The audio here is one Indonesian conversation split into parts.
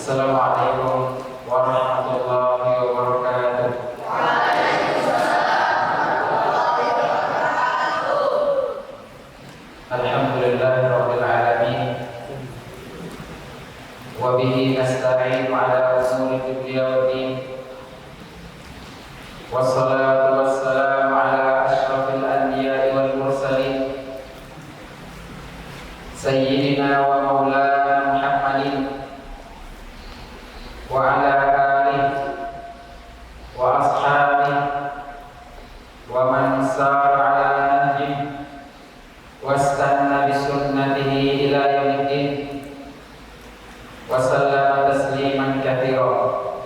Assalamualaikum warahmatullahi wabarakatuh. Alhamdulillahirabbil alamin. Wa bihi nasta'inu ala umuri dunya waddin. Wassalatu wassalamu ala asyrafil anbiya'i wal mursalin sayyidina wa maulana Muhammadin wa ala alihi wa ashabihi wa man sara ala nahjihi wastanna bi sunnatihi ila yaumiddin wa sallama tasliman katsiran.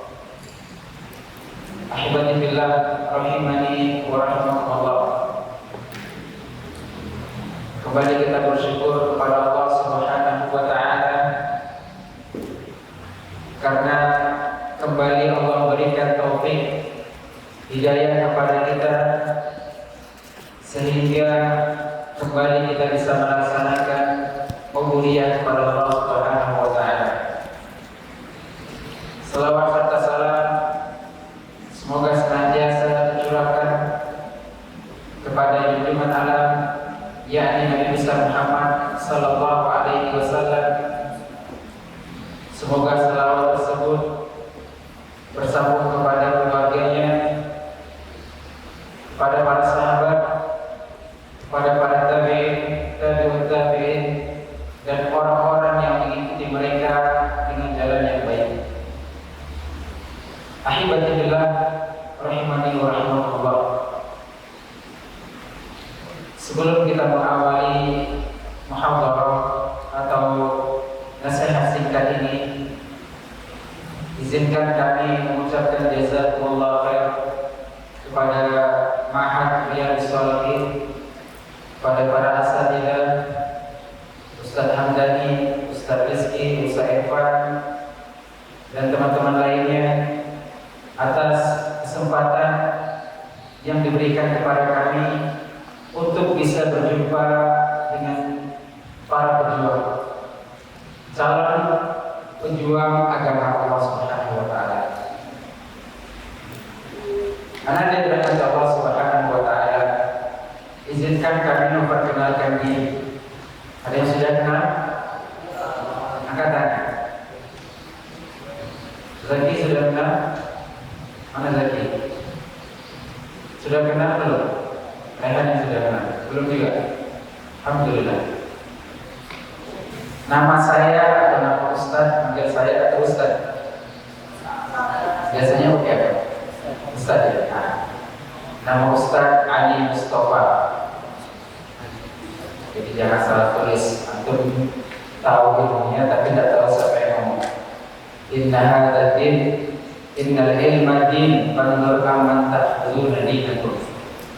Ahibati fillah rahimani wa rahimakumullah. Kembali kita bersyukur kepada Allah Subhanahu wa taala karena kembali Allah berikan taufik hidayah kepada kita sehingga kembali kita bisa melaksanakan ubudiyah kepada Allah Subhanahu wa taala. Selawat serta salam semoga senantiasa tercurahkan kepada junjungan alam yakni Nabi besar Muhammad sallallahu alaihi wasallam. Semoga selawat tersebut bersambung kepada keluarganya, kepada para sahabat, kepada para tabi'in, tabi'ut tabi'in, dan orang-orang yang mengikuti mereka dengan jalan yang baik. Ahibati fillah rahimani wa rahimakumullah. Sebelum kita mengawali muhadharah atau nasihat singkat ini, izinkan kami mengucapkan jazakumullah khair kepada Ma'had Riyadhus Shalihin, kepada para asatidzah, Ustaz Hamdani, Ustaz Rizki, Ustaz Irfan, dan teman-teman lainnya atas kesempatan yang diberikan kepada kami untuk bisa berjumpa dengan para pejuang, calon pejuang agama Allah Subhanahu wa taala. Anak dan dirahmati Allah Subhanahu wa taala, izinkan kami memperkenalkan diri. Ada yang sudah kenal? Angkat tangan. Zaki sudah kenal? Mana Zaki? Sudah kenal belum? Rehan yang sudah kenal? Belum juga? Alhamdulillah. Nama saya atau nama Ustaz, panggil saya atau Ustaz? Biasanya oke apa? Ustaz ya? Nah, nama Ustaz Ali Mustafa. Jadi jangan salah tulis. Antum tahu ilmunya tapi tidak tahu siapa yang ngomong. Inna hadzal din, innal ilma din, fanzur amman ta'khuduna dinakum.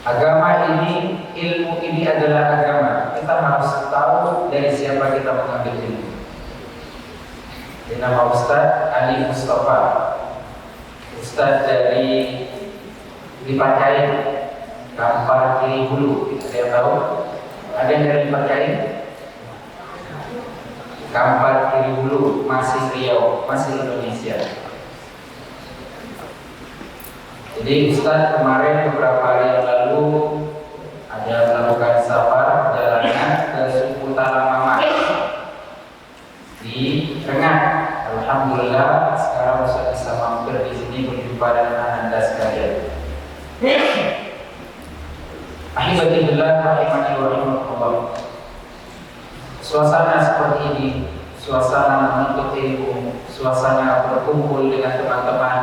Agama ini, ilmu ini adalah agama. Kita harus tahu dari siapa kita mengambil ilmu. Ini nama Ustaz Ali Mustafa, Ustaz dari Dipakai, Kampar Kiri Hulu. Ada yang tahu? Ada yang dari Dipakai? Kampar Kiri Hulu, masih Riau, masih Indonesia. Jadi Ustaz kemarin beberapa hari yang lalu ada melakukan safar perjalanan ke suku Talamama di Rengat. Alhamdulillah sekarang Ustaz bisa mampir di sini berjumpa dengan anda sekalian. Ahibati billah rahimani wa rahimakumullah. Suasana seperti ini, suasana menuntut ilmu, suasana berkumpul dengan teman-teman,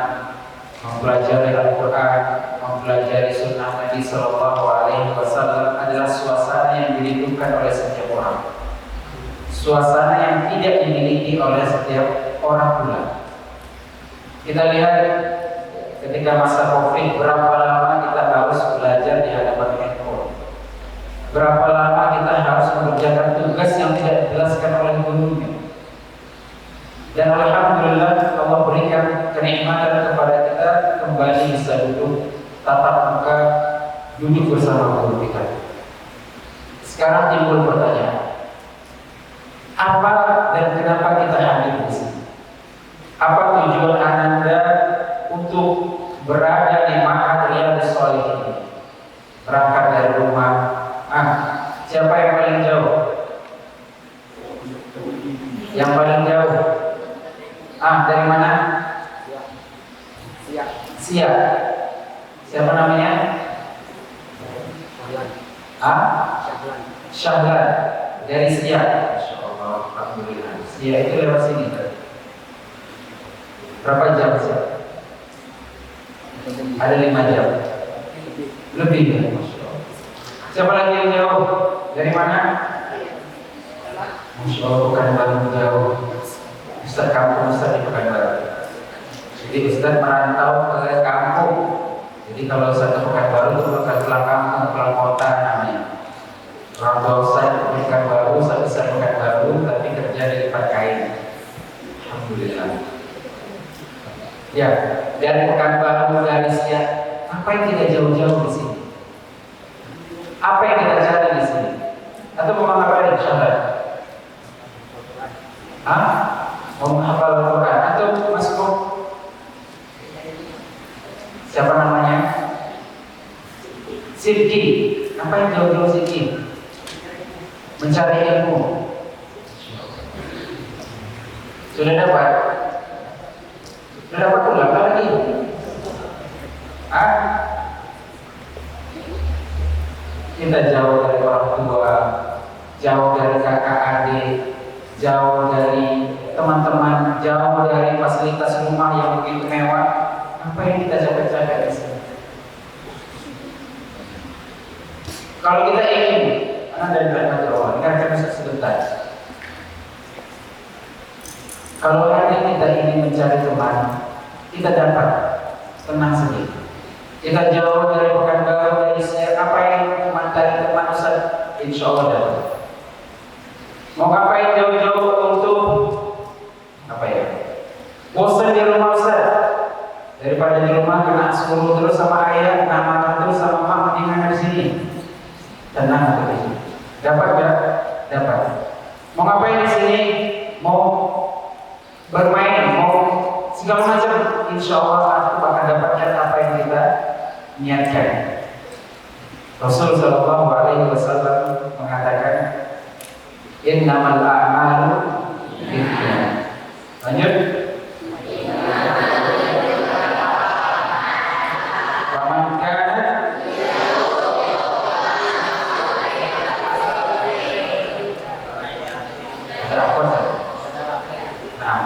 mempelajari Al-Quran, mempelajari Sunnah Nabi Sallallahu Alaihi Wasallam adalah suasana yang dirindukan oleh setiap orang. Suasana yang tidak dimiliki oleh setiap orang pula. Kita lihat ketika masa Covid, berapa lama kita harus belajar di hadapan handphone. Berapa lama kita harus mengerjakan tugas yang tidak dijelaskan oleh gurunya. Dan alhamdulillah Allah berikan kenikmatan kepada kita kembali bisa duduk tatap muka, duduk bersama guru kita. Sekarang timbul pertanyaan, apa dan kenapa kita hadir di sini? Apa tujuan Anda untuk berada di Ma'had Riyadhus Shalihin? Berangkat dari rumah. Siapa yang paling jauh? Yang paling jauh. Dari mana? Siap. Siapa namanya? Syahlan. Dari Siak. Masyaallah, alhamdulillah. Siak itu lewat sini tadi. Berapa jam sih? Ada 5 jam. Lebih ya, Masyaallah. Siapa lagi yang jauh? Dari mana? Masyaallah, Pekanbaru jauh. Ustaz kampung, Ustaz di Pekanbaru. Jadi Ustaz merantau ke kampung. Jadi kalau Ustaz ke Pekanbaru itu bukan pulang kampung, pulang kota namanya. Orang tua Ustaz ke Pekanbaru, Ustaz besar Pekanbaru, tapi kerja di tempat kain. Alhamdulillah. Ya, dari Pekanbaru, dari Siak, apa yang kita jauh-jauh di sini? Apa yang kita cari di sini? Atau mau apa lagi, Syahlan? Mau menghafal Al-Quran atau masuk? Siapa namanya? Sidki. Apa yang jauh-jauh Sidki? Mencari ilmu. Sudah dapat? Sudah dapat ulang lagi? Kita jauh dari orang tua, jauh dari kakak adik, jauh dari teman-teman, jauh dari fasilitas rumah yang begitu mewah. Apa yang kita capek-capek di sini? Kalau kita ingin, anak dari rahmat Allah, dengarkan sebentar. Kalau hari kita ingin mencari teman, kita dapat, tenang sedikit. Kita jauh dari Pekanbaru, dari Siak, apa yang mencari teman Ustaz? Insya Allah dapat. Mau ngapain jauh-jauh untuk apa ya? Bosan di rumah Ustaz? Daripada di rumah kena suruh terus sama ayah, kena marah terus sama mak, mendingan di sini. Tenang di sini. Dapat enggak? Dapat. Mau ngapain di sini? Mau bermain, mau segala macam. Insya Allah aku akan dapatkan apa yang kita niatkan. Rasul Shallallahu Alaihi Wasallam mengatakan, innamal a'malu binniyat. Lanjut. Faman kana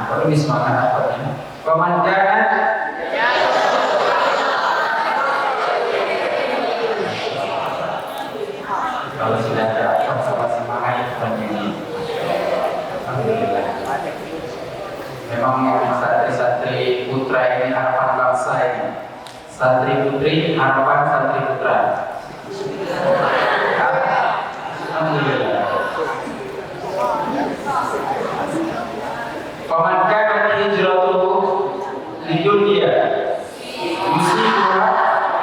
perlu disemangat apanya. Faman kana kalau sudah ada apa sama-sama ayatnya ini. Alhamdulillah. Memang santri-santri putra ini harapan bangsa ini. Santri putri harapan santri putra. Alhamdulillah. Faman kana hijratuhu lidunya yusibuha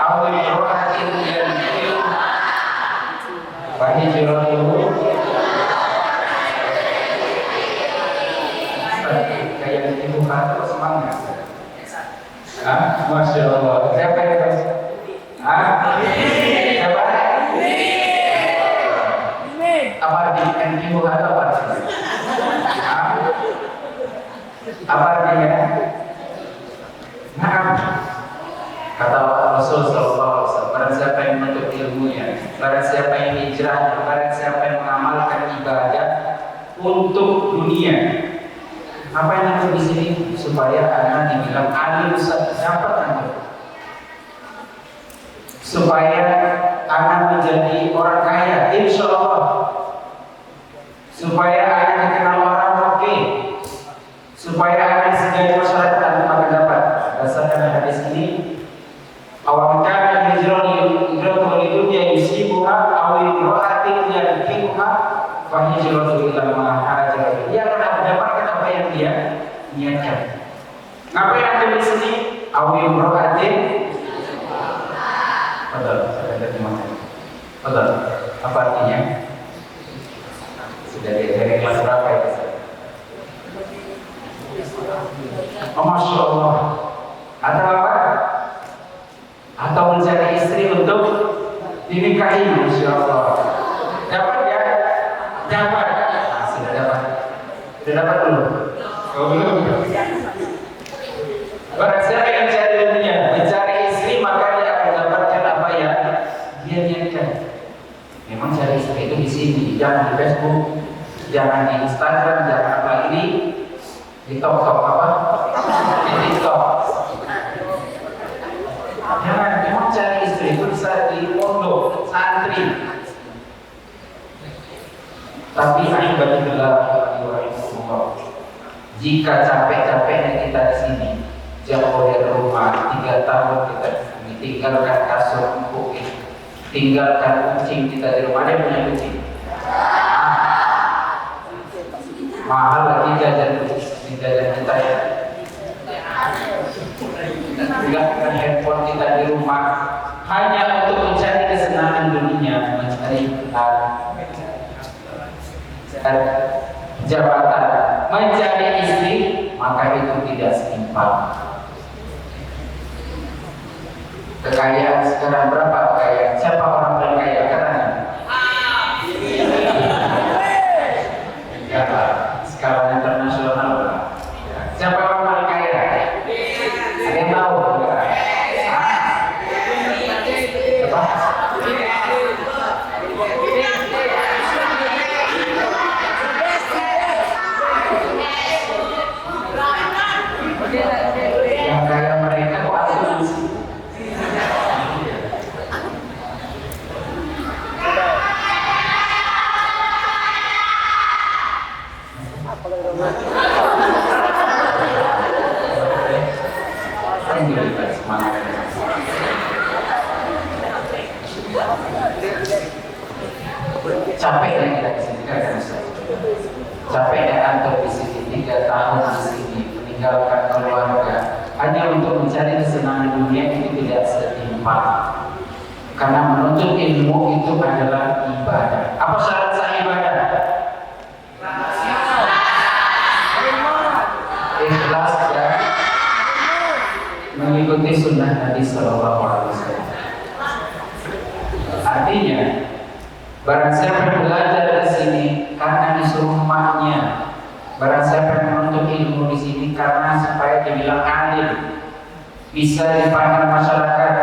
aw imra'atin yankihuha fa hijratuhu kayak ibu kata semangat. Masya Allah. Siapa yang terus? Siapa? Apa artinya ibu kata apa artinya? Apa artinya? Nah, kata Rasul Sallallahu Alaihi Wasallam, barang siapa yang menuntut ilmunya, barang siapa yang hijrah, barang siapa yang mengamalkan ibadah untuk dunia. Apa yang ada di sini? Supaya anak dibilang alim Ustaz. Dapat anak. Supaya anak menjadi orang kaya, insya Allah. Supaya anak dikenal orang oke. Supaya anak segala masyarakat akan dapat. Berdasarkan hadis ini, awam kana hijratuhu lidunya yusibuha aw imra'atin yankihuha fa hijratuhu ila ma hajara. Dia akan mendapatkan apa yang dia niatkan. Ngapain ada di sini? Aw imra'atin. Betul. Apa artinya? Sudah dari kelas berapa itu? Oh, Masya Allah. Atau apa? Atau mencari istri untuk dinikahi, Masya Allah. Dapat ya? Dapat. Sudah dapat. Sudah dapat belum? Oh, belum. Barang siapa yang mencari dunia, mencari istri, maka dia akan dapatkan apa yang dia niatkan. Memang cari istri itu di sini, jangan di Facebook, jangan di Instagram, jangan apalagi di TikTok apa? Di TikTok. Jangan, memang cari istri itu bisa di pondok, santri. Tapi alhamdulillah, jika capek-capeknya kita di sini, jauh dari rumah, 3 tahun kita tinggalkan kasur empuk, tinggalkan kucing kita di rumah. Ada punya kucing? Mahal lagi jajan kita ya. Tinggalkan handphone kita di rumah hanya untuk mencari kesenangan dunia, mencari jabatan, mencari istri, maka itu tidak setimpal. Kekayaan sekarang berapa kekayaan? Siapa orang paling kaya? Katanya skala internasional berapa? Siapa orang paling kaya? Ada yang tahu? Yang kaya mereka kok asumsi. Capek yang kita disini kan capek ya kantor di sini 3 tahun di sini meninggalkan keluarga hanya untuk mencari kesenangan dunia, itu tidak setimpal. Karena menuntut ilmu itu adalah ibadah. Apa syarat sah ibadah? Ikhlas dan mengikuti sunnah Nabi Sallallahu Alaihi Wasallam. Artinya, barang siapa yang belajar di sini karena disuruh maknya, barang siapa yang menuntut ilmu di sini karena supaya dibilang alim, bisa dipandang masyarakat,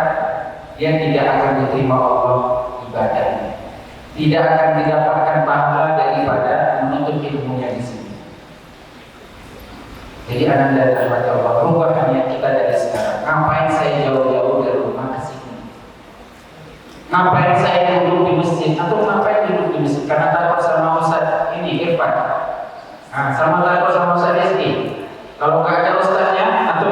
dia tidak akan diterima Allah ibadahnya, tidak akan didapatkan pahala daripada menuntut ilmunya di sini. Jadi anak dari rahmat Allah, rubah niat kita dari sekarang. Ngapain saya jauh-jauh dari rumah ke sini? Ngapain saya duduk di masjid? Atau ngapain duduk di masjid? Karena takut sama Ustaz ini Irfan. Sama takut sama Ustaz Rizki. Kalau nggak ada Ustaznya, atau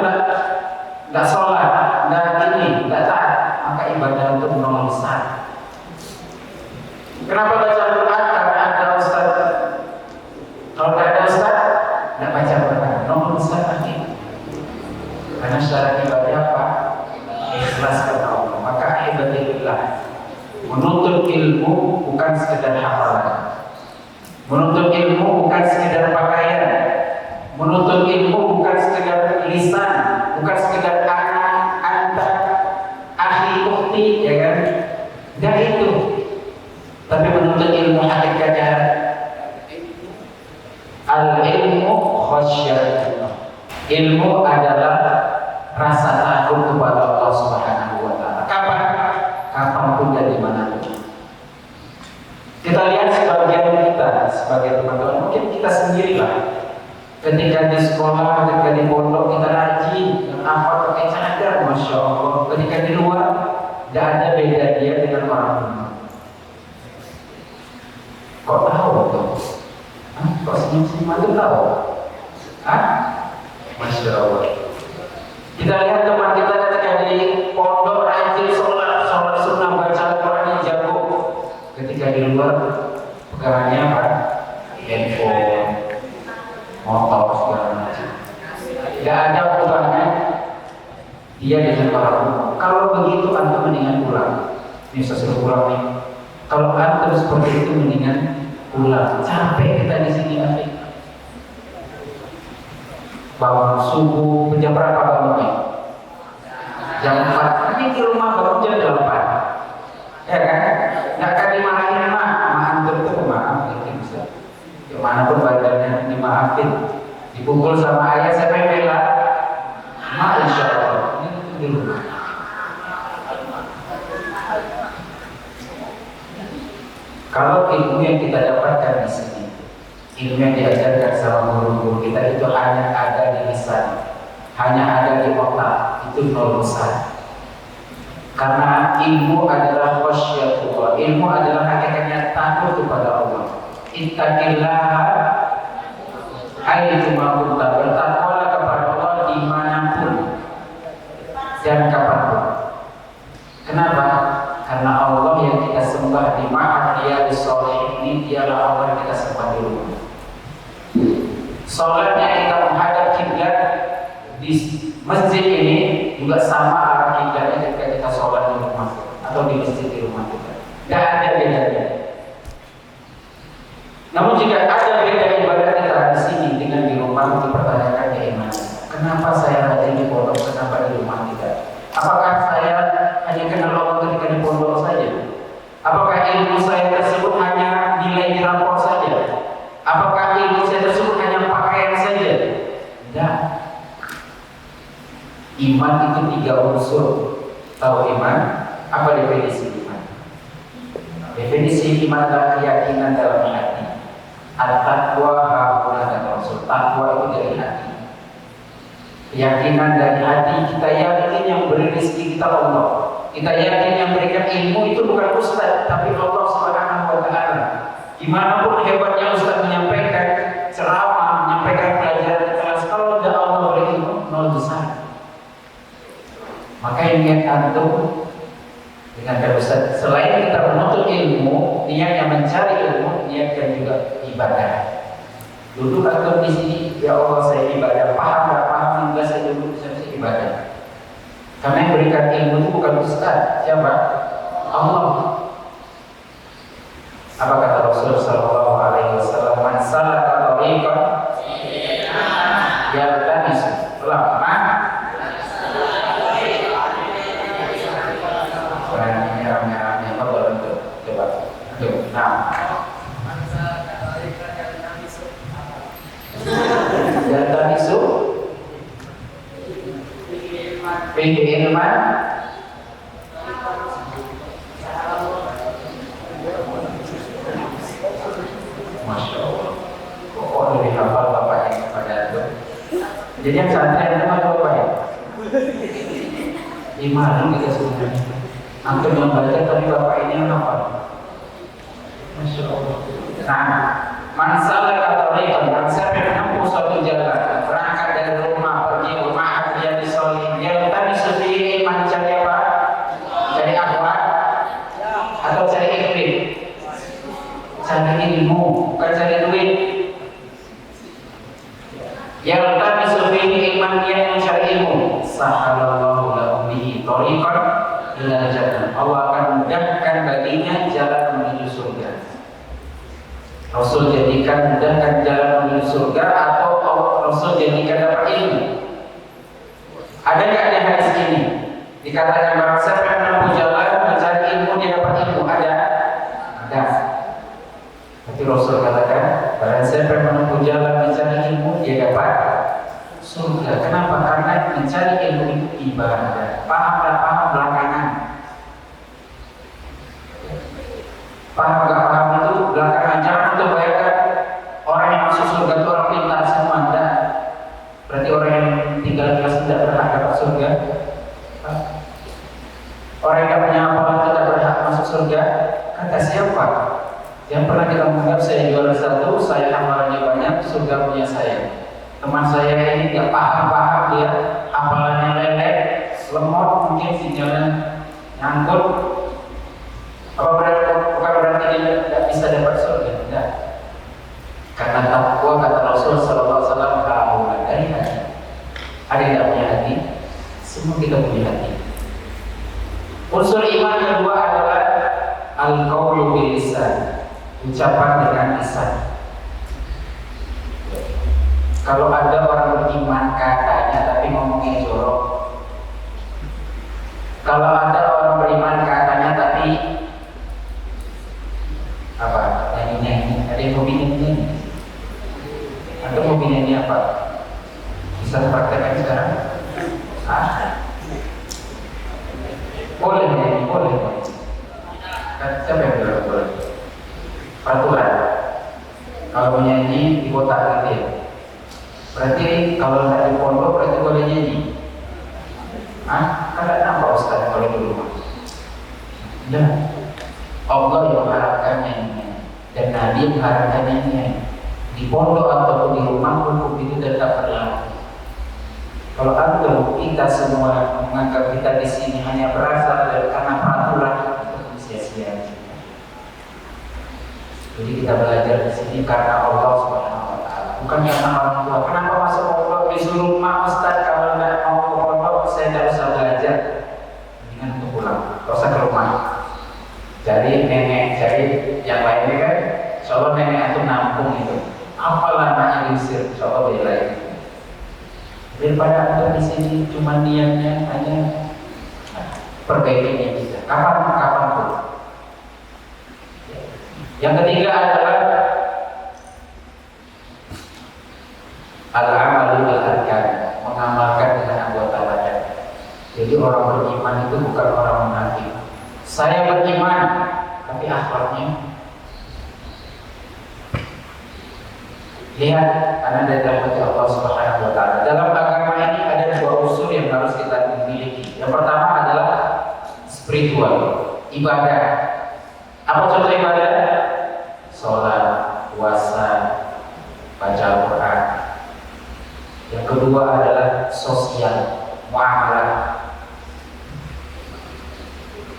nggak sholat, nggak taat, maka ibadah itu menolak besar. Kenapa baca Quran? Karena ada Ustaz. Kalau nggak ada Ustaz, nggak baca Quran. Nomor besar lagi. Karena syarat ibadah apa? Ikhlas kepada Allah. Maka ibadahillah. Menuntut ilmu bukan sekedar hafalan. Menuntut ilmu bukan sekedar pakaian. Menuntut ilmu bukan sekedar lisan, bukan sekedar anak, antar, ahli, ukti, ya kan? Tidak itu. Tapi menuntut ilmu hakikatnya al-ilmu khasyatullah. Ilmu adalah rasa takut kepada Allah Subhanahu wa taala. Kapan? Kapanpun dan dimanapun. Kita lihat sebagian kita, sebagai teman-teman, mungkin kita sendirilah. Ketika di sekolah, ketika di pondok kita rajin, apa pakai cadar, masya Allah. Ketika di luar, tidak ada beda dia dengan orang rumah. Kok tahu tuh? Kok senyum-senyum itu tahu? Masya Allah. Kita lihat teman kita ketika di pondok rajin sholat sunnah, baca Al-Quran, jago. Ketika di luar pegangannya apa? Handphone, motor, segala macam. Tidak ada hubungannya dia dengan orang umum. Kalau begitu antum mendingan pulang. Ini saya suruh pulang nih. Kalau antum seperti itu mendingan pulang. Capek kita di sini nanti. bangun subuh, jam berapa bangunnya? Jam 4. Ini di rumah bangun jam 8. Ya kan? Nggak akan dimarahin mah antum itu pemaaf mungkin bisa. Gimana pun badannya dimaafin. Dipukul sama ayah siapa yang bela? Mak, insya Allah. Ini di rumah. Kalau ilmu yang kita dapatkan di sini, ilmu yang diajarkan sama guru-guru kita itu hanya ada di lisan, hanya ada di otak, itu nol besar. Karena ilmu adalah khasyatullah, ilmu adalah hakikatnya takut kepada Allah. Ittaqillaha haitsu ma kunta, bertakwalah kepada Allah dimanapun dan kapanpun. Kenapa? Karena Allah yang kita sembah di ma'ad Riyadhus Shalihin ini dialah Allah yang kita sembah di rumah. Salatnya kita menghadap kiblat di masjid ini juga sama arah kiblatnya ketika kita sholat di rumah atau di masjid di rumah kita. Tidak ada bedanya. Namun jika ada beda ibadah kita di sini dengan di rumah, untuk pertanyakan keimanan. Kenapa saya hadir di pondok, kenapa di rumah kita? Apakah saya hanya kenal Allah ketika di pondok saja? Apakah ilmu saya tersebut hanya nilai di rapor saja? Apakah ilmu saya tersebut hanya pakaian saja? Tidak. Iman itu 3 unsur. Tahu iman? Apa definisi iman? Definisi iman adalah keyakinan dalam hati. At-taqwa hauna dan rasul. Taqwa itu dari hati. Keyakinan dari hati, kita yakin yang beri rezeki kita Allah. Kita yakin yang berikan ilmu itu bukan ustaz, tapi Allah Subhanahu wa taala. Gimana pun hebatnya ustaz menyampaikan ceramah, menyampaikan pelajaran di kelas, kalau tidak Allah beri ilmu, nol besar. Maka niat antum dengan ustaz, selain kita menuntut ilmu, niatnya mencari ilmu, niatkan juga ibadah. Duduk antum di sini, ya Allah saya ibadah, paham nggak paham, enggak saya duduk saya ibadah. Karena yang berikan ilmu itu bukan ustaz, siapa? Allah. Apa kata Rasul Sallallahu Alaihi Wasallam? Man salaka tariqan yaltamis ulama. Merah-merahnya apa bentuk? Coba. Nah. Yaltamisu bihi ilman Masya Allah. Kok lebih hafal bapaknya kepada itu. Jadi yang santri itu apa ya? Iman kita sebenarnya. Antum membaca tapi bapak ini yang hafal. Masya Allah. Nah, man salaka tariqan, man siapa yang menempuh suatu jalan, berangkat dari rumah pergi ke ma'ad Riyadhus Shalihin, yang tadi seperti iman, cari apa? Cari akhwat atau cari iklim? Cari ilmu, bukan cari duit. Yang tadi seperti iman, yang mencari ilmu, sahalallahu lahu bihi tariqan ilal jannah. Allah akan mudahkan baginya jalan menuju surga. Rasul jadikan mudahkan jalan menuju surga atau Rasul jadikan dapat ilmu. Ada nggak di hadis ini dikatakan barang siapa yang menempuh jalan mencari ilmu dia dapat ilmu? Ada? Ada. Tapi Rasul katakan barang siapa yang menempuh jalan mencari ilmu dia dapat surga. Kenapa? Karena mencari ilmu itu ibadah. Paham dan paham belakangan. Paham nggak paham itu belakangan. Jangan untuk bayangkan orang yang masuk surga itu orang pintar semua. Enggak. Berarti orang yang tinggal di kelas tidak berhak dapat surga. Orang yang tidak punya hafalan tidak berhak masuk surga. Kata siapa? Yang pernah kita menganggap saya juara satu, saya hafalannya banyak, surga punya saya. Teman saya ini tidak paham dia, hafalannya lelek, lemot, mungkin sinyalnya nyangkut. Apa berarti dia tidak bisa dapat surga? Tidak. Karena takwa kata Rasul Sallallahu Alaihi Wasallam kamulah dari hati. Ada yang tidak punya hati? Semua kita punya hati. Unsur iman kedua adalah al-qaulu bil lisan, ucapan dengan lisan. Kalau ada orang beriman praktekkan sekarang? Boleh nyanyi, boleh. Siapa yang bilang boleh? Peraturan. Kalau menyanyi di kota gitu ya. Berarti kalau tidak di pondok berarti boleh nyanyi. Kan tidak nampak Ustaz kalau di rumah. Nah, Allah yang mengharapkan nyanyinya dan Nabi mengharapkan nyanyinya. Di pondok ataupun di rumah hukum itu tetap berlaku. Kalau antum kita semua menganggap kita di sini hanya berasal dari karena peraturan, itu sia-sia. Jadi kita belajar di sini karena Allah Subhanahu Wa Taala, bukan karena orang tua. Kenapa masuk pondok disuruh mak Ustaz kalau tidak mau ke pondok saya tidak usah belajar, mendingan untuk pulang, tidak usah ke rumah. Jadi nenek, jadi yang lainnya kan, soalnya nenek itu nampung itu. Apalah anaknya diusir, insya Allah bela itu. Daripada untuk di sini cuma niatnya hanya perbaikinya kita. Kapan pun. Yang ketiga adalah al-amalu bil-arkan, mengamalkan dengan anggota badan. Jadi orang beriman itu bukan orang munafik. Saya beriman, tapi akhlaknya. Lihat, karena dari rahmat Allah Subhanahu Wa Taala. Dalam agama ini ada dua unsur yang harus kita miliki. Yang pertama adalah spiritual, ibadah. Apa contoh ibadah? Sholat, puasa, baca Al-Quran. Yang kedua adalah sosial, muamalah.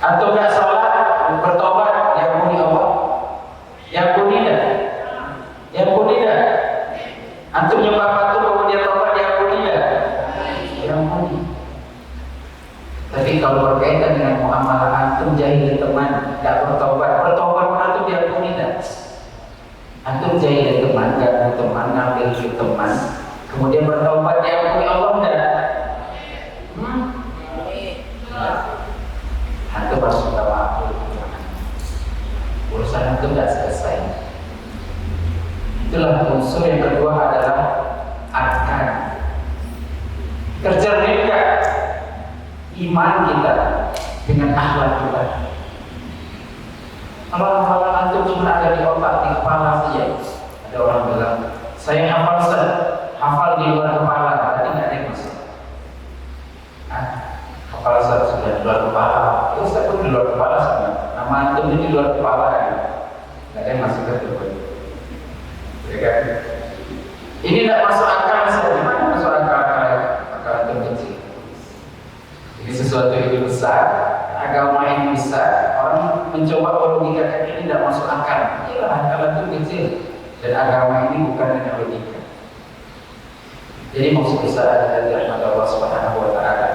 Atau tidak sholat, bertobat, ya puni Allah, ya puni dah, ya puni dah. Antum nyembah patung kemudian tobat, ya puni dah, ya puni. Tapi kalau berkaitan dengan muamalah antum jahil teman, tidak bertobat antum ya puni dah. Antum jahil teman, gak teman, ngambil teman, kemudian bertobat, ya puni Allah dah. Antum harus minta maaf. Urusan antum tidak selesai. Itulah unsur yang kedua adalah arkan. Tercerminkan iman kita dengan akhlak kita. Kalau hafalan antum cuma ada di otak, di kepala saja. Ada orang bilang, saya hafal di luar kepala, berarti tidak ada yang masuk. Kepala saya sudah di luar kepala, itu saya pun di luar kepala sebenarnya. Nama antum ini di luar kepala ya. Tidak ada yang masuk ke tubuh. Ini tidak masuk akal, gimana masuk akal antum kecil? Ini sesuatu yang besar, agama ini besar. Orang mencoba melogikakan ini tidak masuk akal. Iya, akal itu kecil dan agama ini bukan dengan logika. Jadi maksud besar adalah dari rahmat Allah Subhanahu Wa Taala.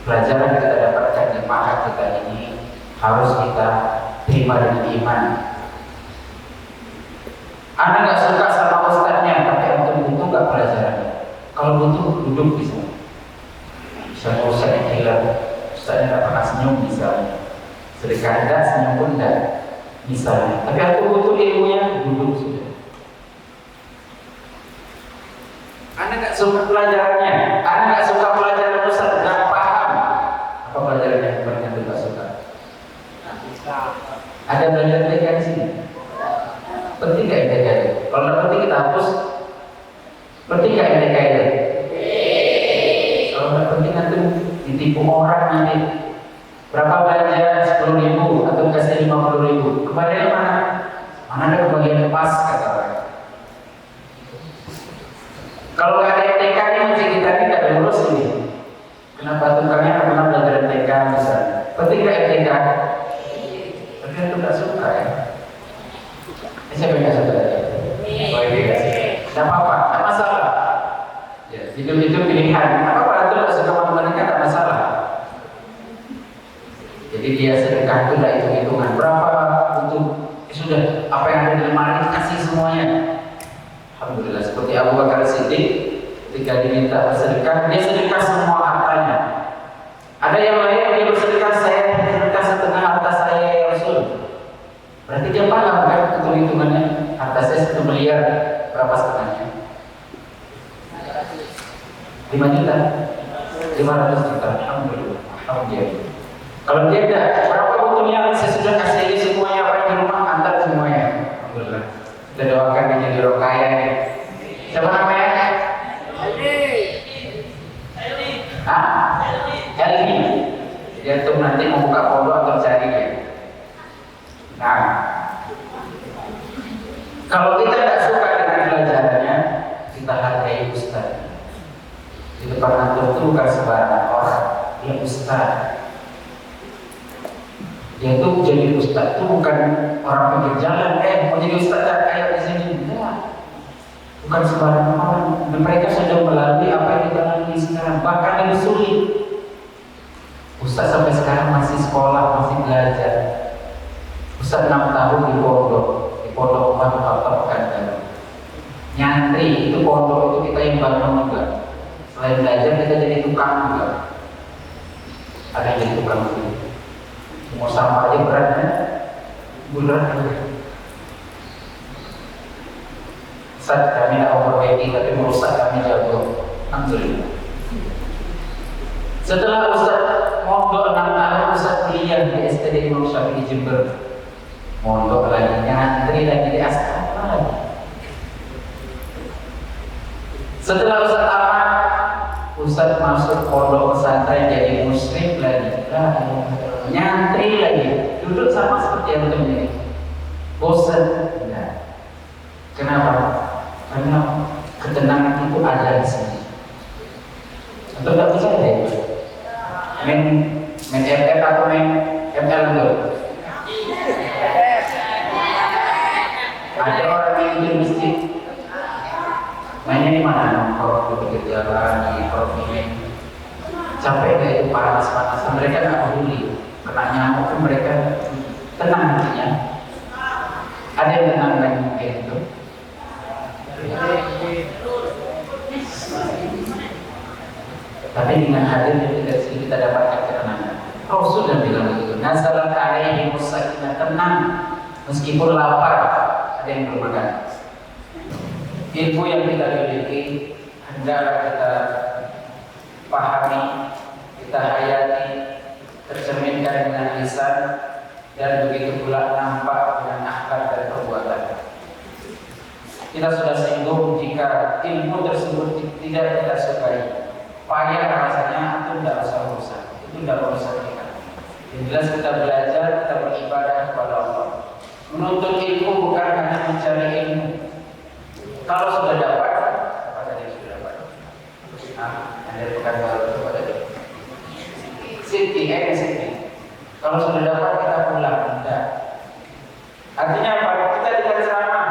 Pelajaran yang kita dapatkan di ma'had kita ini harus kita terima dengan iman. Anda nggak suka sama ustadznya, tapi antum butuh nggak pelajarannya? Kalau butuh, duduk di sana. Misalnya ustadznya gila, ustadznya nggak pernah senyum misalnya. Sedekah ada, senyum pun enggak misalnya. Tapi aku butuh ilmunya, duduk sudah. Anda nggak suka pelajarannya, Anda nggak suka pelajaran ustadz, nggak paham apa pelajarannya, sebenarnya tidak suka. Ada belajar TK di sini. Penting gak NTK itu? Kalau tidak penting kita hapus. Penting gak NTK itu? Kalau tidak penting nanti ditipu orang nanti. Berapa belanja 10.000 atau kasih 50.000? Kembaliannya mana? Mana ada kebagian pas kata orang. Kalau nggak ada NTK ini macam kita ini tidak lulus ini. Kenapa tukangnya pernah belajar NTK misalnya? Penting gak NTK? Tapi itu tidak suka ya. Siapa yang nggak suka? Oh ini nggak suka. Tidak apa-apa, tidak masalah. Ya, hidup-hidup pilihan. Apa-apa, itu tidak suka mereka tidak masalah. Jadi dia sedekah itu tidak hitung-hitungan. Berapa untuk sudah apa yang ada di lemari kasih semuanya. Alhamdulillah. Seperti Abu Bakar Siddiq ketika diminta bersedekah, dia sedekah semua hartanya. Ada yang lain dia bersedekah, saya sedekah setengah harta saya ya Rasul. Berarti dia paham kan hitung-hitungannya. Harta saya 1 miliar, berapa setengahnya? 5 juta, 500 juta. Alhamdulillah. Alhamdulillah. Kalau dia ada berapa butuhnya, saya sudah kasih aja semuanya apa di rumah, antar semuanya. Alhamdulillah. Kita doakan dia jadi orang kaya. Siapa namanya? Elvi. Dia tuh nanti mau buka pondok atau cari dia. Nah, kalau kita tidak suka dengan pelajarannya, kita hargai ustaz. Di depan antum itu bukan sembarangan orang, dia ustaz. Dia itu jadi ustaz itu bukan orang pinggir jalan, mau jadi ustaz kayak di sini, enggak. Bukan sembarangan orang. Dan mereka sudah melalui apa yang kita lalui sekarang, bahkan lebih sulit. Ustaz sampai sekarang masih sekolah, masih belajar. Ustaz 6 tahun di pondok Bapak Pekanbaru. Nyantri itu pondok itu kita yang bangun juga. Selain belajar kita jadi tukang juga. Ada yang jadi tukang juga. Mau sampah aja beratnya, berat juga. Ustaz kami tidak memperbaiki tapi merusak kami jago. Alhamdulillah. Setelah Ustaz mondok 6 tahun, Ustaz kuliah di STD Imam Syafi'i Jember. Mondok lagi, nyantri lagi di asrama lagi. Setelah Ustaz tamat, Ustaz masuk pondok pesantren jadi muslim lagi. Nyantri lagi, duduk sama seperti yang teman ini. Bosan? Enggak. Kenapa? Karena ketenangan itu ada di sini. Atau tidak bisa deh. Main FF atau main ML dulu. Ada orang yang di masjid. Mainnya di mana? Nongkrong di pinggir jalan, di provinsi. Capek gak itu panas-panasan, mereka nggak peduli. Kena nyamuk pun mereka tenang hatinya. Ada yang tenang lagi mungkin itu. Tapi dengan hadirnya kita sini kita dapatkan ketenangan. Rasul sudah bilang begitu. Nazalat alaihi musakinah, tenang meskipun lapar. Ada yang belum makan. Ilmu yang kita miliki hendaklah kita pahami, kita hayati, tercerminkan dengan lisan, dan begitu pula nampak dengan akhlak dan perbuatan. Kita sudah singgung jika ilmu tersebut tidak kita sukai, payah rasanya, itu tidak usah urusan, itu tidak urusan kita. Yang jelas kita belajar, kita beribadah kepada Allah. Menuntut ilmu bukan hanya mencari ilmu. Kalau sudah dapat, apa tadi sudah dapat? Ada Pekanbaru itu pada Siti. Kalau sudah dapat kita pulang, tidak. Artinya apa? Kita tidak ceramah.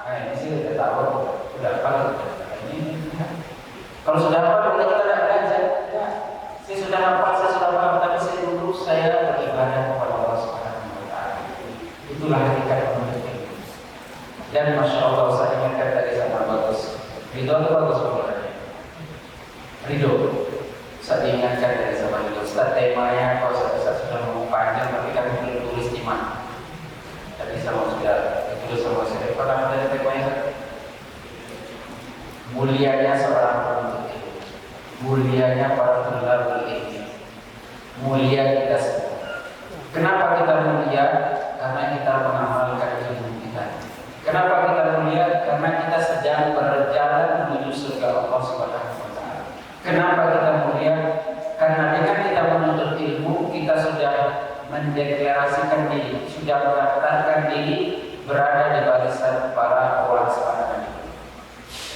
Ini sih sudah tahu, sudah hafal. Kalau sudah hafal, kita tidak belajar. Saya sudah hafal, saya sudah paham, tapi saya dulu saya beribadah kepada Allah Subhanahu Wa Taala. Itulah hakikat menuntut ilmu. Dan masya Allah saya ingatkan tadi sama bagus. Ridho itu bagus sebenarnya. Ridho. Saya diingatkan dari sama Ridho. Ustaz temanya kalau saya sudah mau panjang, tapi kami belum tulis di mana. Tapi sama sudah ditulis sama saya. Pada dari temanya mulianya seorang penuntut ilmu, mulianya para tulabul ilmi, mulia kita semua. Kenapa kita mulia? Karena kita mengamalkan ilmu kita. Kenapa kita mulia? Karena kita sedang berjalan menuju surga Allah Subhanahu Wa Taala. Kenapa kita mulia? Karena dengan kita menuntut ilmu, kita sudah mendeklarasikan diri, sudah mendaftarkan diri berada di barisan para pelaksana,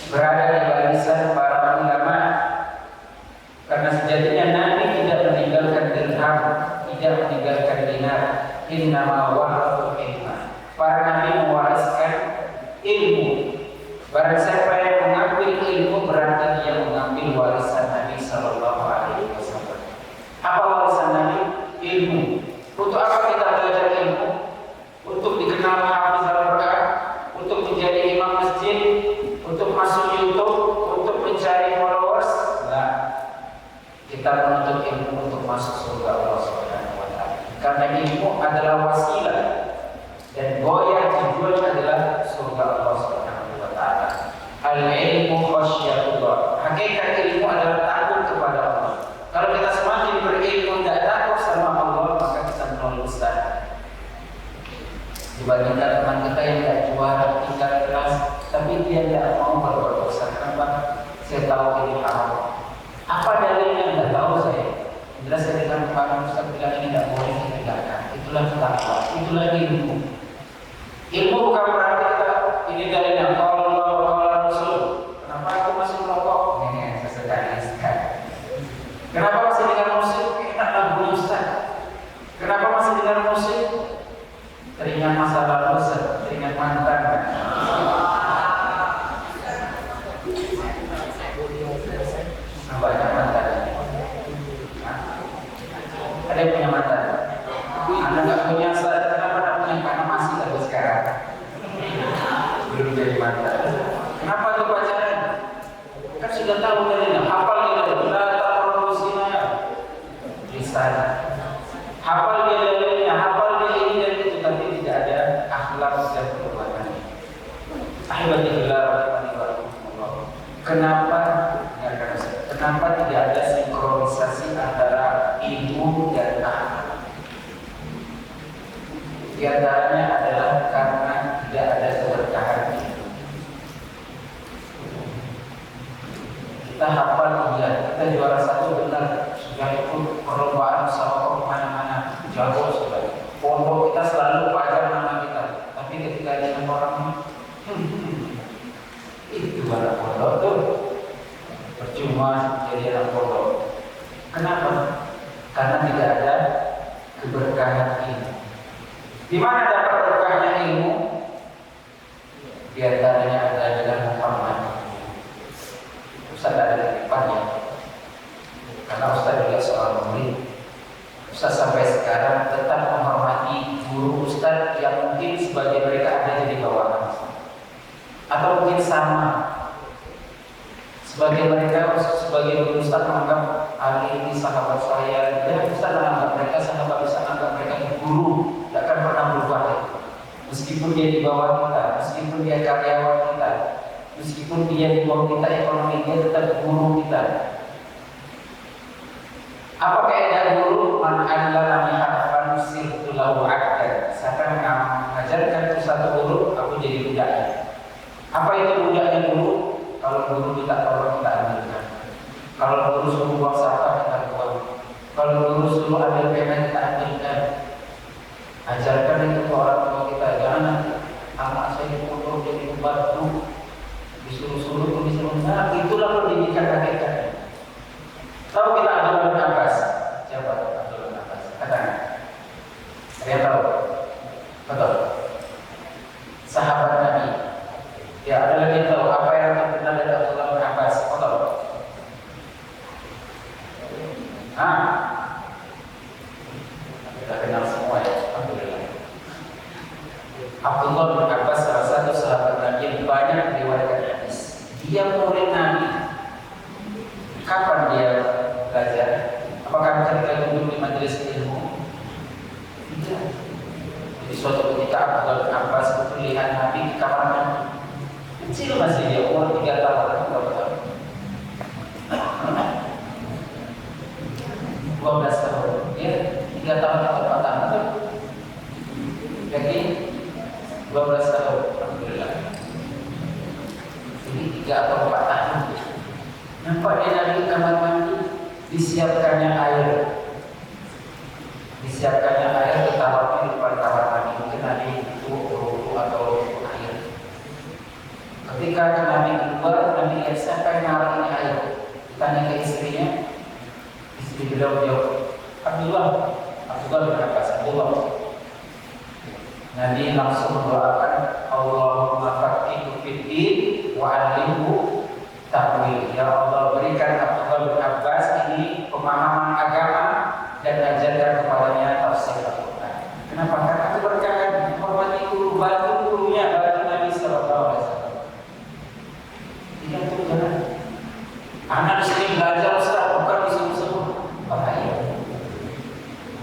berada di barisan para ulama. Karena sejatinya Nabi tidak meninggalkan dirham, tidak meninggalkan dinar. Innama wa'atul ilma. Para Nabi mewariskan ilmu. Barang siapa yang mengambil ilmu berarti dia mengambil warisan Nabi Sallallahu Alaihi Wasallam. Apa warisan Nabi? Ilmu. Untuk apa kita belajar ilmu? Untuk dikenal hafiz Al-Quran, untuk menjadi imam masjid, untuk masuk YouTube, untuk mencari followers. Nah, kita menuntut ilmu untuk masuk surga Allah Subhanahu Wa Taala. Karena ilmu adalah wasilah dan goyah tujuan adalah surga Allah Subhanahu Wa Taala. Al-ilmu khasyatullah. Hakikat ilmu adalah takut kepada Allah. Kalau kita semakin berilmu tidak takut sama Allah, maka kita menolong Ustaz. Dibandingkan teman kita yang tidak juara tingkat kelas, tapi dia tidak mau berbuat dosa. Kenapa? Saya tahu ini haram. Apa dalilnya? Tidak tahu saya. Jelas saya dengan Pak Ustaz bilang ini tidak boleh ditinggalkan. Itulah takwa, itulah ilmu. Ilmu bukan berarti kita ini dalilnya kalau Rasul. Kenapa aku masih merokok? Ini sesekali. Kenapa masih dengar musik? Enak lagu Ustaz. Kenapa masih dengar musik? Teringat masa lalu, teringat mantan. Banyak mantan. Ada yang punya mantan. Anda nggak punya, kenapa tidak punya? Karena masih sampai sekarang belum jadi mantan. Kenapa tuh pacaran? Kan sudah tahu dalilnya, hafal gitu. Sudah tahu produksinya, lisan. Hafal dia dalilnya, hafal dia ini dan itu, tapi tidak ada akhlak dan perbuatan. Alhamdulillah. Kenapa tidak ada sinkronisasi antara ilmu dan akhlak? Di antaranya adalah karena tidak ada keberkahan itu. Kita hafal iya, kita juara satu benar, sudah ikut perlombaan sama kemana-mana, jago sudah. Pondok kita selalu pajang nama kita, tapi ketika ada orang itu anak pondok tuh percuma jadi anak pondok. Kenapa? Karena tidak ada keberkahan ilmu. Di mana dapat berkahnya ilmu? Di antaranya ada dengan menghormati. Ustaz ada di depannya, karena Ustaz juga seorang murid. Ustaz sampai sekarang tetap menghormati guru Ustaz yang mungkin sebagai mereka ada jadi bawahan, atau mungkin sama. Sebagai mereka, sebagai guru Ustaz menganggap hari ini sahabat saya, dan Ustaz menganggap mereka sahabat, Ustaz menganggap mereka guru, tidak akan pernah berubah. Meskipun dia di bawah kita, meskipun dia karyawan kita, meskipun dia di bawah kita ekonomi, dia tetap guru kita. Apa kaidah guru? Man allama harfan sirtu lahu abdan. Siapa yang mengajarkan satu huruf, aku jadi budaknya. Apa itu budaknya guru? Kalau guru kita tolong, kita ambilkan. Kalau guru suruh buang sampah, kita buang. Kalau guru suruh ambil pena, kita ambilkan. Ajarkan itu ke orang tua kita. Jangan nanti anak saya dipotong jadi pembantu, disuruh-suruh, disuruh. Nah, itulah pendidikan hakikatnya. Tahu kita Abdullah bin Abbas? Siapa Abdullah bin Abbas? Katakan. Ada yang tahu? Betul. Sahabat Nabi. Ya, ada lagi yang tahu apa yang terkenal dari Abdullah bin Abbas? Betul. Kita kenal semua ya. Alhamdulillah. Abdullah bin Abbas salah satu sahabat Nabi yang banyak meriwayatkan hadis. Dia murid Nabi. Kapan dia belajar? Apakah ketika duduk di majelis ilmu? Tidak. Jadi suatu ketika Abdullah bin Abbas itu lihat Nabi di kamar mandi. Kecil masih dia, umur 3 tahun. Berapa tahun? 12 tahun. Dia 3 tahun atau 4 tahun. Jadi 12 tahun. Alhamdulillah. Jadi 3 atau 4 tahun. Nampak dia dari kamar mandi, disiapkannya air. Disiapkannya air, ditaruhnya di depan kamar mandi. Mungkin ada itu ruku atau air. Ketika Nabi keluar, Nabi lihat siapa yang naruh ini air. Tanya ke istrinya, istri beliau jawab, Abdullah bin Abbas, Abdullah. Nabi langsung mendoakan, Allahumma faqihu fiddin wa 'allimhu ta'wil. Ya Allah, berikan Abdullah bin Abbas ini pemahaman agama dan ajarkan kepadanya tafsir Al-Quran. Kenapa? Karena keberkahan menghormati guru, bantu gurunya, bantu Nabi sallallahu alaihi wasallam. Tidak tuh jangan. Anak di sini belajar Ustaz, bukan disuruh-suruh. Bahaya.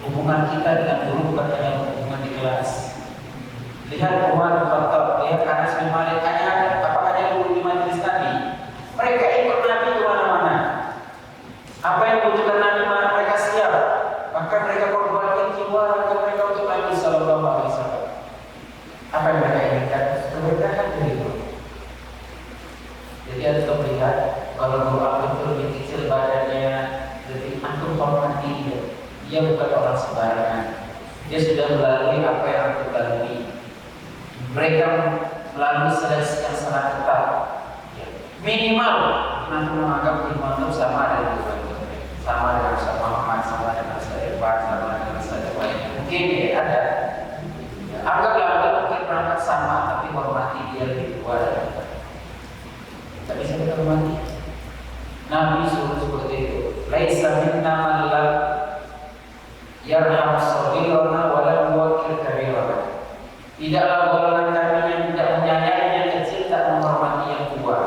Hubungan kita dengan guru bukan hanya hubungan di kelas. Lihat Umar bin Khattab, lihat Anas bin Malik, apa hanya guru di majelis Nabi. Mereka ikut Nabi kemana Apa yang dibutuhkan Nabi mereka siap. Bahkan mereka korbankan jiwa raga mereka untuk Nabi Sallallahu Alaihi Wasallam. Apa yang mereka inginkan? Keberkahan dari itu. Jadi anda melihat kalau doa itu lebih kecil badannya, lebih antum hormati dia. Dia bukan orang sembarangan. Dia sudah melalui apa yang antum lalui. Mereka melalui seleksi yang sangat ketat. Minimal nanti menganggap iman itu sama dengan sama dengan Ustaz Muhammad, sama dengan Ustaz Irfan, sama dengan Ustaz Irfan. Mungkin ya ada. Anggaplah anda mungkin berangkat sama, tapi hormati dia lebih tua dari kita. Tak bisa kita hormati. Nabi suruh seperti itu. Laisa minna man lam yarham saghirana wa lam yuwaqqir kabirana. Tidaklah golongan kami yang tidak menyayangi yang kecil, tak menghormati yang tua.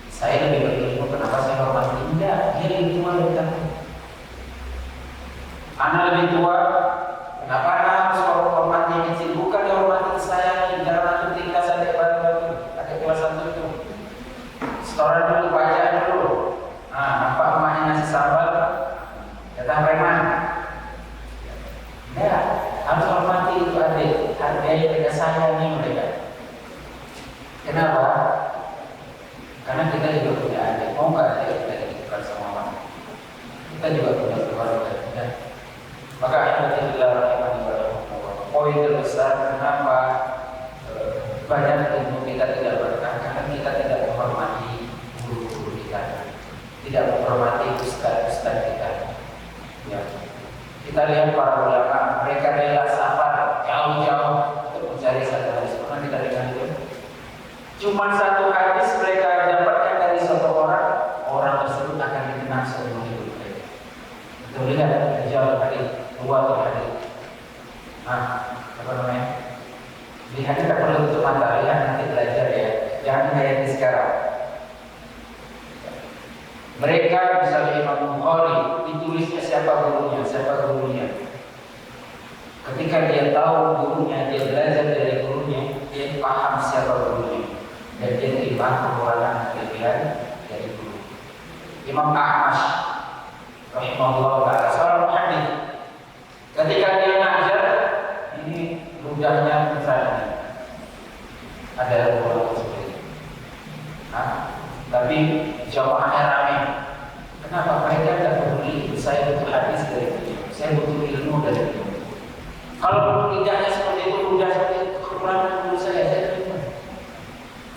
Saya lebih berilmu, kenapa saya hormati? Tidak, dia lebih tua dari kami. Anak lebih tua, kenapa anak harus hormati yang kecil? Bukan dihormati, disayangi. Jangan nanti tinggal sampai baru ada kelas 1 itu. Setoran dulu, bacaan dulu. Nah, nampak emaknya nasi sambal, datang preman. Tidak, harus hormati itu adik. Hargai mereka, sayangi mereka. Kenapa? Karena kita juga punya adik. Mau nggak adik kita ditukar sama mama? Kita juga punya keluarga. Ya. Maka alhamdulillah poin terbesar kenapa banyak ilmu kita tidak berkah, karena kita tidak menghormati guru-guru kita, tidak menghormati ustaz-ustaz kita. Ya. Kita lihat para ulama, mereka rela safar jauh-jauh untuk mencari satu hadis. Pernah kita dengar itu? Cuma satu hadis mereka dapatkan dari satu orang tersebut akan dikenang seumur hidup mereka. Kita lihat jauh hadis, dua hadis. Apa namanya? Lihat kita perlu untuk mata, lihat nanti belajar ya. Jangan kayak di sekarang. Mereka misalnya Imam Bukhari ditulisnya siapa gurunya. Ketika dia tahu gurunya, dia belajar dari gurunya, dia paham siapa gurunya, dan dia terima pengurangan kelebihan dari guru. Imam Ahmad rahimahullah taala seorang hadis. Ketika dia ngajar, ini ludahnya misalnya ada orang seperti itu. Tapi jamaahnya ramai. Kenapa? Mereka tidak peduli. Saya butuh hadis dari beliau, saya butuh ilmu dari beliau. Kalau lidahnya seperti itu, ludah seperti itu, kekurangan guru saya terima.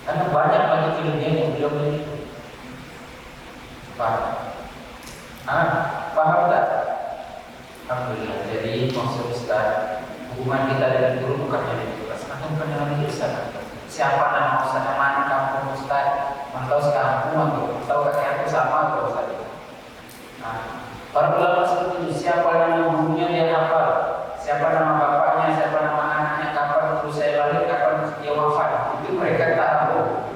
Karena banyak lagi kelebihan yang beliau miliki. Paham tak? Alhamdulillah. Jadi maksud Ustaz, hubungan kita dengan guru bukan hanya di kelas, atau bukan hanya di Ustaz. Siapa nama Ustaz, mana kampung Ustaz, mantau sekampung, atau kakek aku sama atau Ustaz. Para ulama seperti itu, siapa nama gurunya dia hafal, siapa nama bapaknya, siapa nama anaknya, kapan terus saya lahir, kapan dia wafat, itu mereka tahu.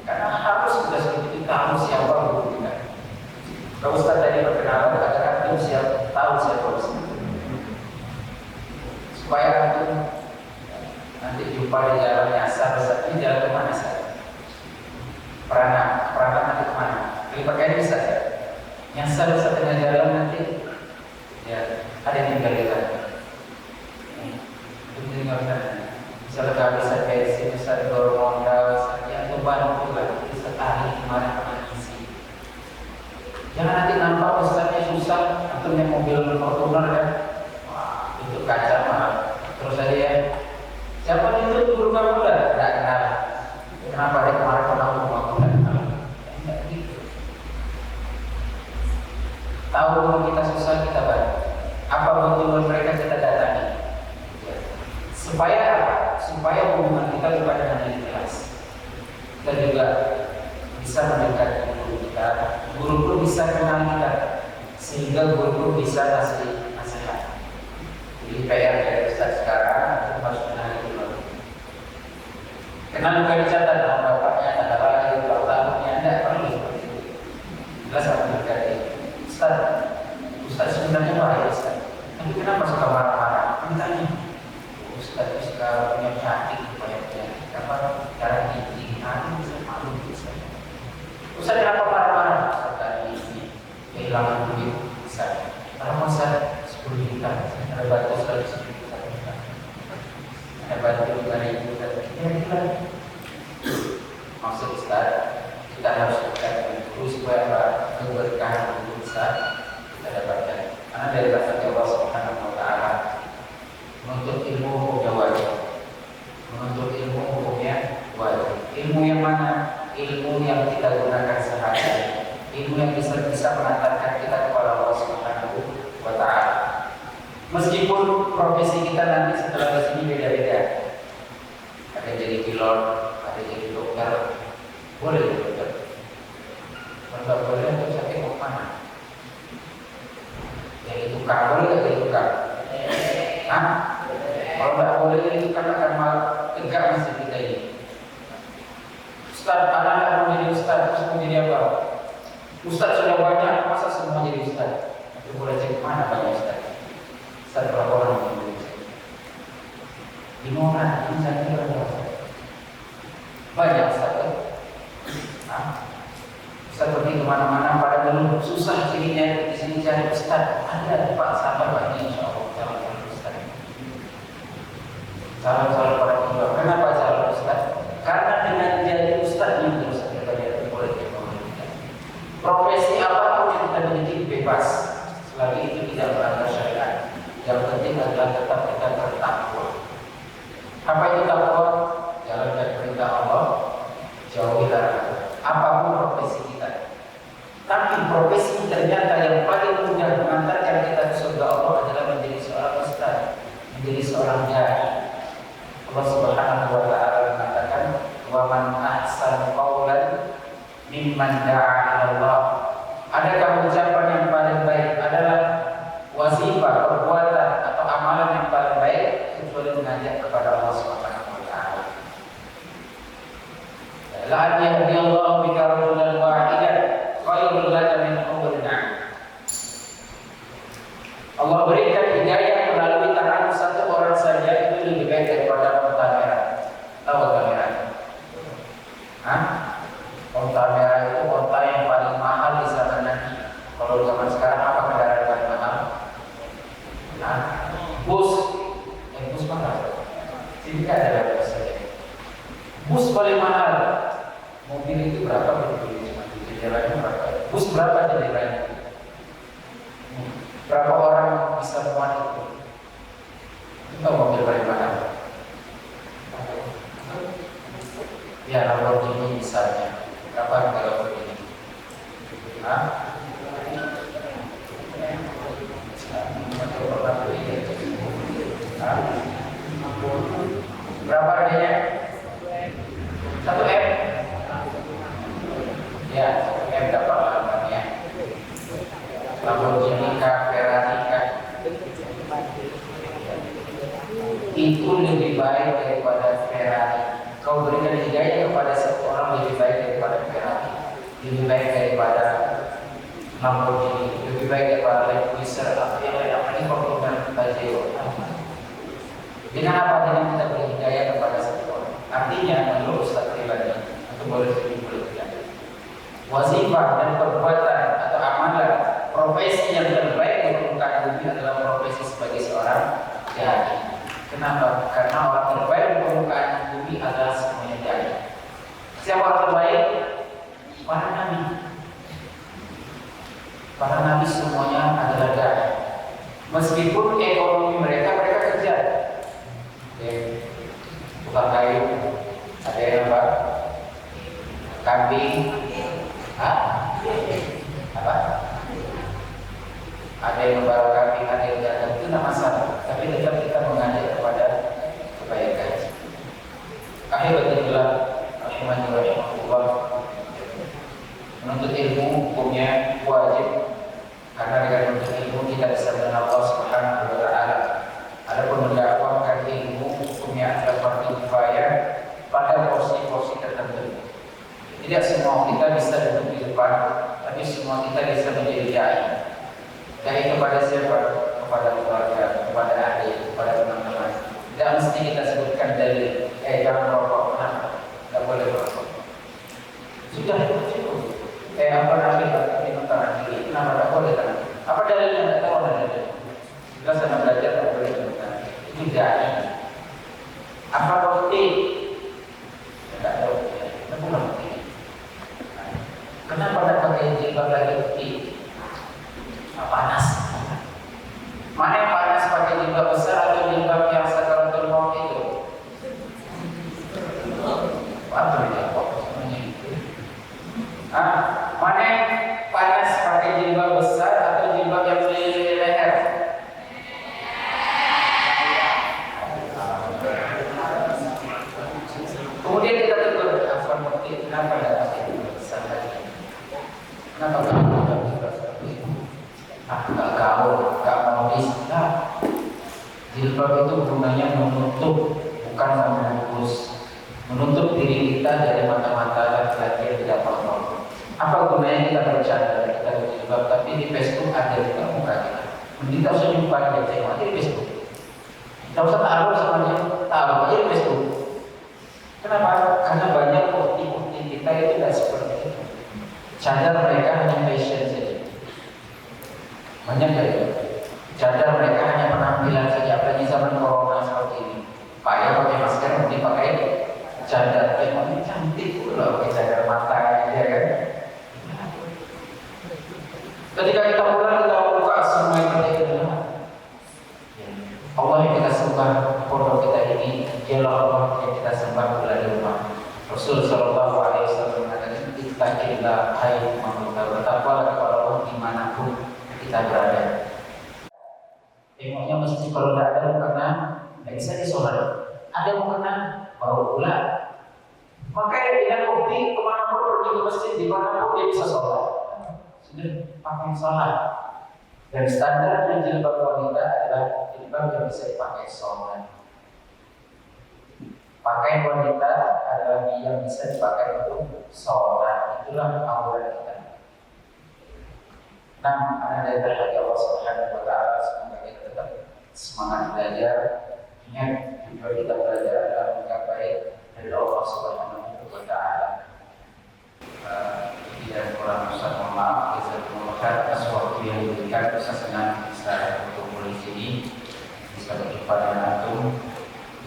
Karena harus sudah seperti itu tahu siapa guru kita. Kalau Ustaz tadi perkenalan, katakan itu siapa, tahu siapa Ustaz. Supaya antum nanti jumpa di jalan nyasar, Ustaz ini jalan kemana Ustaz? Peranan nanti kemana? Pilih pakai bisa ya? Nyasar Ustaz tengah jalan nanti, ya ada yang tinggal di sana. Itu tinggal di sana. Misalnya kehabisan bensin, Ustaz dorong modal, Ustaz ya bantu lah, Ustaz ahli kemana-mana isi. Jangan nanti nampak Ustaznya susah, atau yang mobil Fortuner kan, wah itu kaca mahal. Terus aja ya, siapa itu guru kamu dah? Tidak kenal. Kenapa dia kemarin pernah ngomong aku tidak kenal? Tidak gitu. Tahu guru kita susah, kita bantu. Apa butuh mereka kita datangi. Supaya apa? Supaya hubungan kita bukan hanya di kelas. Kita juga bisa mendekati guru kita. Guru pun bisa kenal kita, sehingga guru pun bisa kasih nasihat. Jadi PR dari Ustaz sekarang harus kenal dulu. Kenal bukan dicatat nama bapaknya, tanda lahir, ulang tahunnya, tidak perlu seperti itu. Jelas akan mendekati. Ustaz sebenarnya baik Ustaz, tapi kenapa suka marah-marah? Ditanya. Ustaz suka punya penyakit, apa darah tinggi, bisa malu Ustaz. Ustaz apa marah-marah? Ustaz tadi ini kehilangan duit besar. Kalau masa 10 juta, ada batu 110 juta, ada batu 5.000 juta, kira-kira maksud Ustaz, kita harus dekat terus supaya keberkahan itu besar kita dapatkan. Karena dari rahmat Allah Subhanahu wa Ta'ala, menuntut ilmu hukumnya wajib, menuntut ilmu hukumnya wajib. Ilmu yang mana? Ilmu yang kita gunakan sehari-hari, ilmu yang bisa mengantarkan kita kepada Allah Subhanahu wa Ta'ala. Meskipun profesi kita nanti setelah di sini beda-beda, ada jadi pilot, ada jadi dokter, boleh jadi dokter. Kalau nggak boleh, dokter sakit mau mana? Jadi tukang, boleh nggak jadi tukang? Hah? Kalau nggak boleh jadi tukang akan malah tegak masjid kita ini. Ustaz, anak-anak mau jadi ustaz, terus mau jadi apa? Ustaz sudah banyak, masa semua jadi ustaz? Itu boleh cek mana banyak ustaz? Ustaz berapa orang yang jadi ustaz? 5 orang, ini saya berapa ustaz? Banyak ustaz kan? Ustaz pergi kemana-mana pada dulu susah cirinya di sini cari ustaz. Ada Pak, sabar Pak, insya Allah calon ustaz. Calon para jiwa. Kenapa calon ustaz? Karena dengan jadi ustaz yang terus kita lihat boleh kita. Profesi apapun yang kita miliki bebas, selagi itu tidak melanggar syariat. Yang penting adalah tetap kita bertakwa. Apa itu takwa? Jalankan perintah Allah, jauhi larangan. Apapun profesi kita. Tapi profesi ternyata yang paling mudah mengantarkan kita ke surga Allah adalah menjadi seorang ustaz, menjadi seorang dai. Allah Subhanahu wa Ta'ala mengatakan, "Wa man ahsanu qawlan mimman da'a ila Allah." Adakah ucapan yang paling baik adalah wazifah, perbuatan atau amalan yang paling baik kecuali mengajak kepada Allah Subhanahu wa Ta'ala. La an yahdiyallahu bika rajulan wahidan khairul laka min humrin na'am. Allah berikan hidayah melalui tangan satu orang saja itu lebih baik daripada unta merah. Tahu unta merah? Hah? Unta merah itu unta yang paling mahal di zaman Nabi. Kalau zaman sekarang apa kendaraan paling mahal? Nah, bus. Bus mahal. Sini kan ada bus saja. Bus paling mahal. Mobil itu berapa begitu? Jendelanya berapa? Bus berapa jendelanya? Berapa orang bisa muat itu? Itu mobil paling mahal. Ya, Lamborghini misalnya. Berapa harga Lamborghini? Hah? Berapa harganya? 1M? Ya, 1M dapat lamanya. Lamborghini kah, Ferrari kah? Itu lebih baik daripada Ferrari. Kau berikan hidayah kepada satu orang lebih baik daripada Ferrari, lebih baik daripada Lamborghini, lebih baik daripada Land Cruiser atau yang lain. Apa ini komponen Pajero? Dengan apa? Dengan kita beri hidayah kepada satu orang. Artinya menurut Ustaz pribadi, atau boleh tidak, wazifah dan perbuatan atau amalan profesi yang terbaik di permukaan bumi adalah profesi sebagai seorang dai. Kenapa? Karena orang terbaik di permukaan bumi adalah semuanya dai. Siapa orang terbaik? Para nabi. Para nabi semuanya adalah dai. Meskipun ekonomi mereka kerja, tukang kayu, ada yang apa? Kambing, apa? Ada yang membawa kambing, ada yang jaga, itu tidak masalah. Tapi tetap kita mengajak kepada kebaikan. Akhirnya rahimani rahimahullah, menuntut ilmu hukumnya wajib, karena dengan menuntut ilmu kita bisa mengenal Allah Subhanahu wa Ta'ala. Adapun mendakwahkan ilmu hukumnya adalah fardu kifayah pada porsi-porsi tertentu. Tidak semua kita bisa duduk di depan, tapi semua kita bisa menjadi dai. Dai kepada siapa? Kepada keluarga, kepada adik, kepada teman-teman. Tidak mesti kita sebutkan dalil. Jangan merokok, kenapa? Tidak boleh merokok. Sudah cukup. Apa nanti minum tangan kiri? Kenapa? boleh kan? Apa dalilnya? Nggak tahu ada dalilnya. Kita sana belajar tak boleh kan? Itu jadi. Apa bukti? Tidak ada bukti. Itu bukan bukti. Kenapa tidak pakai jilbab lagi bukti? Panas. Mana yang panas pakai jilbab besar atau jilbab yang sakaratul maut itu? Apa dia? Mana yang panas pakai jilbab besar atau jilbab yang di leher? Kemudian kita tegur, apa bukti? Kenapa tidak pakai jilbab besar lagi? Kenapa tidak pakai jilbab seperti itu? Nggak gaul, nggak modis. Nah, jilbab itu gunanya menutup, bukan membungkus. Menutup diri kita dari mata-mata laki-laki yang tidak paham. Apa gunanya kita bercanda, kita berjilbab, tapi di Facebook ada juga muka kita. Kita usah jumpa dia, tengok aja di Facebook. Kita usah taruh sama dia, taruh aja di Facebook. Kenapa? Karena banyak bukti-bukti kita itu tidak seperti itu. Cadar mereka hanya fashion saja. Banyak dari cadar mereka hanya penampilan saja. Apalagi zaman corona seperti ini. Payah pakai masker, mungkin pakai cadar. Yang cantik pula pakai cadar mata aja kan. Ketika kita pulang kita buka semua yang kita dengar. Allah yang kita sembah, pondok kita ini, dialah Allah yang kita sembah di rumah. Rasul Sallallahu Alaihi Wasallam mengatakan, "Ittaqillah hai manusia, bertakwalah kepada Allah dimanapun kita berada." Tengoknya mesti kalau tidak ada mukena, tidak bisa disolat. Ada mukena, baru pula. Makanya dengan bukti kemanapun pergi ke masjid, dimanapun dia bisa sholat. Sudah pakai sholat. Dan standar jilbab wanita adalah jilbab yang bisa dipakai sholat. Pakaian wanita adalah yang bisa dipakai untuk sholat. Itulah aurat kita. Nah, ada dari Allah Subhanahu Wa Taala, semoga kita tetap semangat belajar. Ingat, tujuan kita belajar adalah menggapai dari Allah Subhanahu Wa Taala. Dan kurang Ustaz, mohon maaf, jazakumullah khair atas waktu yang diberikan. Saya senang bisa berkumpul di sini, bisa berjumpa dengan antum.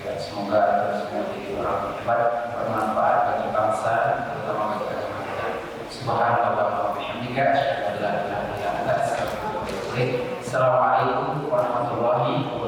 Ya, semoga terus menjadi orang hebat, bermanfaat bagi bangsa, terutama bagi agama kita. Subhanallah wa bihamdika, asyhadu an la ilaha illa anta, astaghfiruka wa atubu ilaik. Assalamualaikum warahmatullahi wabarakatuh.